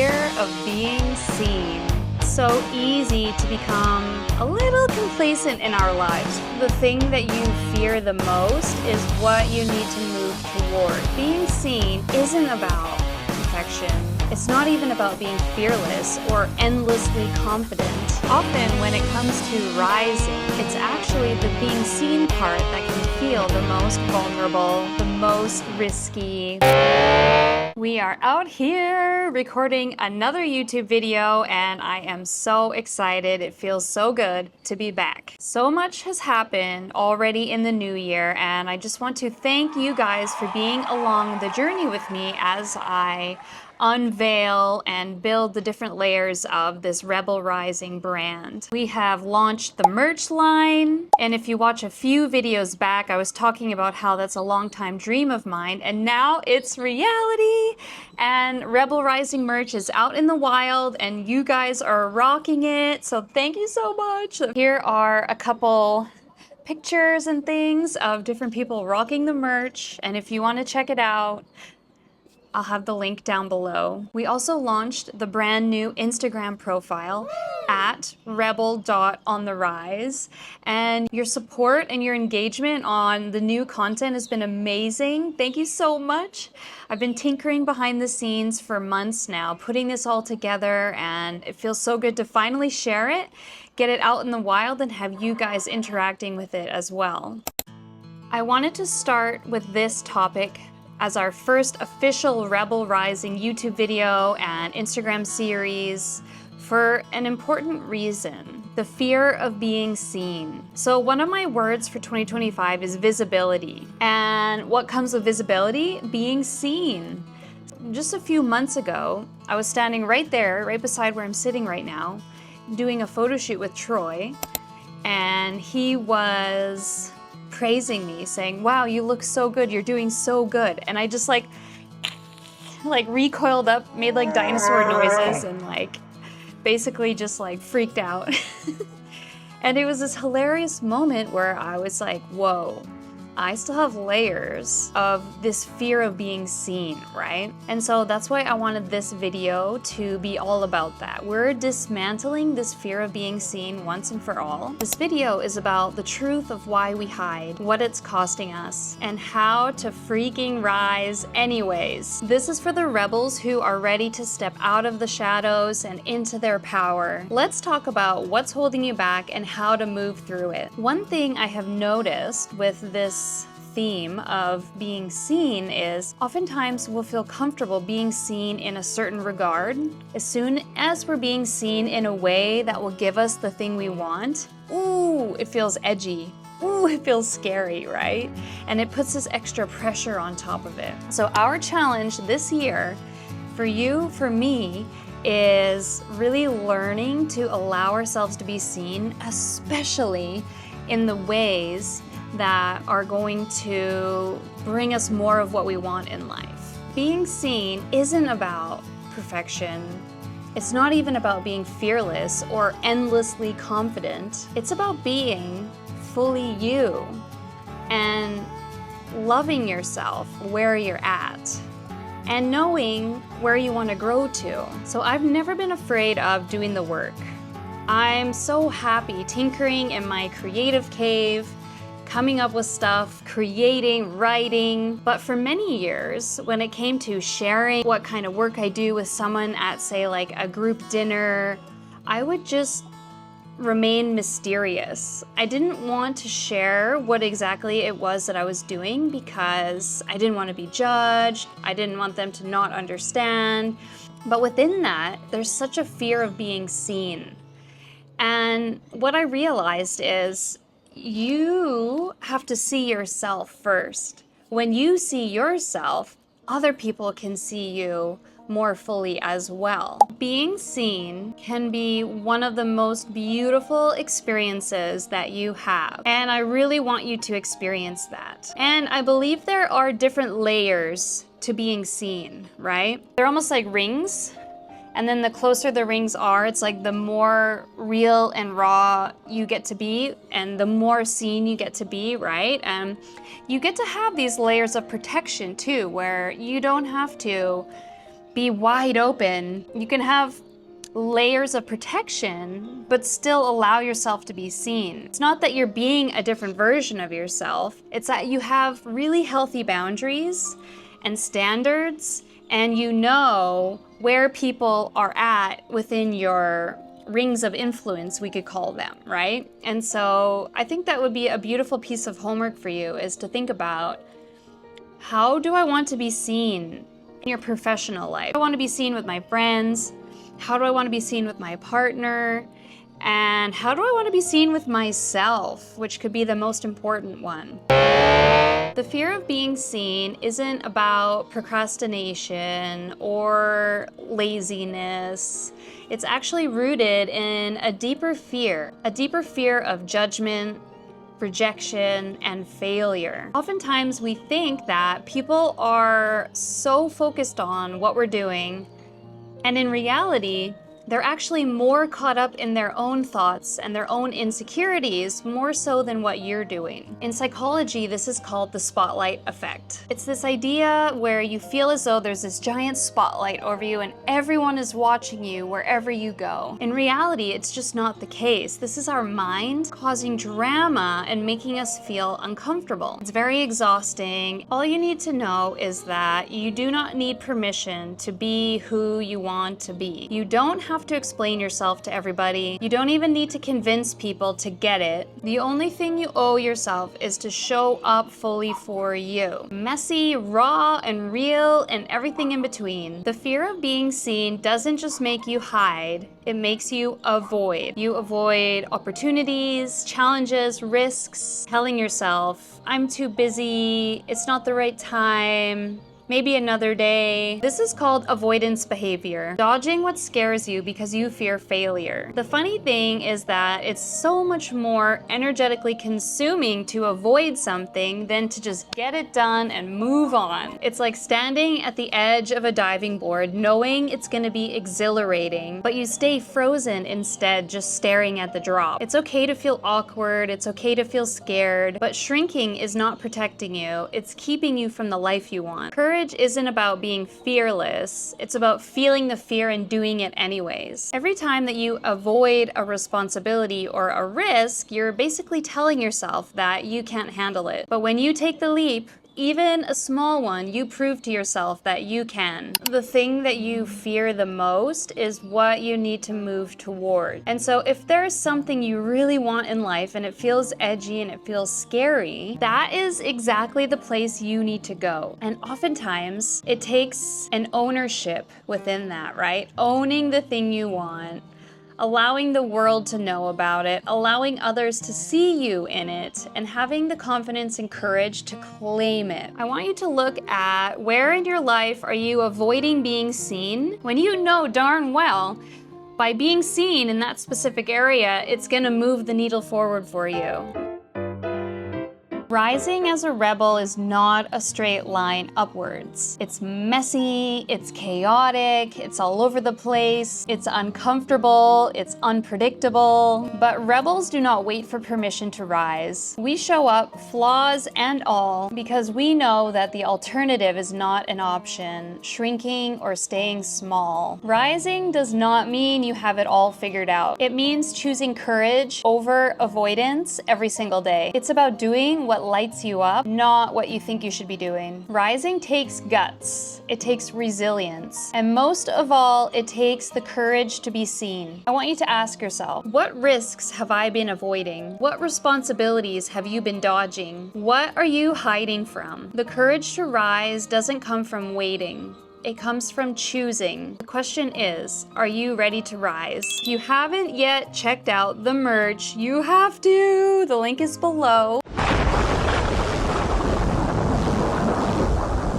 fear of being seen. So easy to become a little complacent in our lives. The thing that you fear the most is what you need to move toward. Being seen isn't about perfection. It's not even about being fearless or endlessly confident. Often when it comes to rising, it's actually the being seen part that can feel the most vulnerable, the most risky. We are out here recording another YouTube video and I am so excited. It feels so good to be back. So much has happened already in the new year and I just want to thank you guys for being along the journey with me as I unveil and build the different layers of this Rebel Rising brand. We have launched the merch line, and if you watch a few videos back, I was talking about how that's a long time dream of mine, and now it's reality. And Rebel Rising merch is out in the wild, and you guys are rocking it, so thank you so much. Here are a couple pictures and things of different people rocking the merch, and if you want to check it out, I'll have the link down below. We also launched the brand new Instagram profile at rebel.ontherise, and your support and your engagement on the new content has been amazing. Thank you so much. I've been tinkering behind the scenes for months now, putting this all together, and it feels so good to finally share it, get it out in the wild, and have you guys interacting with it as well. I wanted to start with this topic as our first official Rebel Rising YouTube video and Instagram series for an important reason: the fear of being seen. So one of my words for 2025 is visibility. And what comes with visibility? Being seen. Just a few months ago, I was standing right there, right beside where I'm sitting right now, doing a photo shoot with Troy, and he was praising me, saying, "Wow, you look so good, you're doing so good." And I just like recoiled up, made like dinosaur noises, and basically just freaked out. And it was this hilarious moment where I was like, whoa, I still have layers of this fear of being seen, right? And so that's why I wanted this video to be all about that. We're dismantling this fear of being seen once and for all. This video is about the truth of why we hide, what it's costing us, and how to freaking rise anyways. This is for the rebels who are ready to step out of the shadows and into their power. Let's talk about what's holding you back and how to move through it. One thing I have noticed with this theme of being seen is oftentimes we'll feel comfortable being seen in a certain regard. As soon as we're being seen in a way that will give us the thing we want, ooh, it feels edgy. Ooh, it feels scary, right? And it puts this extra pressure on top of it. So our challenge this year, for you, for me, is really learning to allow ourselves to be seen, especially in the ways that are going to bring us more of what we want in life. Being seen isn't about perfection. It's not even about being fearless or endlessly confident. It's about being fully you and loving yourself where you're at and knowing where you want to grow to. So I've never been afraid of doing the work. I'm so happy tinkering in my creative cave, coming up with stuff, creating, writing. But for many years, when it came to sharing what kind of work I do with someone at, say, like a group dinner, I would just remain mysterious. I didn't want to share what exactly it was that I was doing because I didn't want to be judged. I didn't want them to not understand. But within that, there's such a fear of being seen. And what I realized is you have to see yourself first. When you see yourself, other people can see you more fully as well. Being seen can be one of the most beautiful experiences that you have, and I really want you to experience that. And I believe there are different layers to being seen, right? They're almost like rings. And then the closer the rings are, it's like the more real and raw you get to be and the more seen you get to be, right? And you get to have these layers of protection too, where you don't have to be wide open. You can have layers of protection, but still allow yourself to be seen. It's not that you're being a different version of yourself, it's that you have really healthy boundaries and standards, and you know where people are at within your rings of influence, we could call them, right? And so I think that would be a beautiful piece of homework for you, is to think about, how do I want to be seen in your professional life? I want to be seen with my friends. How do I want to be seen with my partner? And how do I want to be seen with myself, which could be the most important one. The fear of being seen isn't about procrastination or laziness. It's actually rooted in a deeper fear of judgment, rejection, and failure. Oftentimes we think that people are so focused on what we're doing, and in reality, they're actually more caught up in their own thoughts and their own insecurities, more so than what you're doing. In psychology, this is called the spotlight effect. It's this idea where you feel as though there's this giant spotlight over you and everyone is watching you wherever you go. In reality, it's just not the case. This is our mind causing drama and making us feel uncomfortable. It's very exhausting. All you need to know is that you do not need permission to be who you want to be. You don't have to explain yourself to everybody. You don't even need to convince people to get it. The only thing you owe yourself is to show up fully for you. Messy, raw, and real, and everything in between. The fear of being seen doesn't just make you hide, it makes you avoid. You avoid opportunities, challenges, risks, telling yourself, I'm too busy, it's not the right time, maybe another day. This is called avoidance behavior, dodging what scares you because you fear failure. The funny thing is that it's so much more energetically consuming to avoid something than to just get it done and move on. It's like standing at the edge of a diving board, knowing it's gonna be exhilarating, but you stay frozen instead, just staring at the drop. It's okay to feel awkward, it's okay to feel scared, but shrinking is not protecting you, it's keeping you from the life you want. Courage isn't about being fearless, it's about feeling the fear and doing it anyways. Every time that you avoid a responsibility or a risk, you're basically telling yourself that you can't handle it. But when you take the leap, even a small one, you prove to yourself that you can. The thing that you fear the most is what you need to move toward. And so if there's something you really want in life and it feels edgy and it feels scary, that is exactly the place you need to go. And oftentimes it takes an ownership within that, right? Owning the thing you want, allowing the world to know about it, allowing others to see you in it, and having the confidence and courage to claim it. I want you to look at where in your life are you avoiding being seen when you know darn well by being seen in that specific area, it's gonna move the needle forward for you. Rising as a rebel is not a straight line upwards. It's messy, it's chaotic, it's all over the place, it's uncomfortable, it's unpredictable. But rebels do not wait for permission to rise. We show up, flaws and all, because we know that the alternative is not an option, shrinking or staying small. Rising does not mean you have it all figured out. It means choosing courage over avoidance every single day. It's about doing what lights you up, not what you think you should be doing. Rising takes guts, it takes resilience, and most of all, it takes the courage to be seen. I want you to ask yourself, what risks have I been avoiding? What responsibilities have you been dodging? What are you hiding from? The courage to rise doesn't come from waiting. It comes from choosing. The question is, are you ready to rise? If you haven't yet checked out the merch, you have to. The link is below.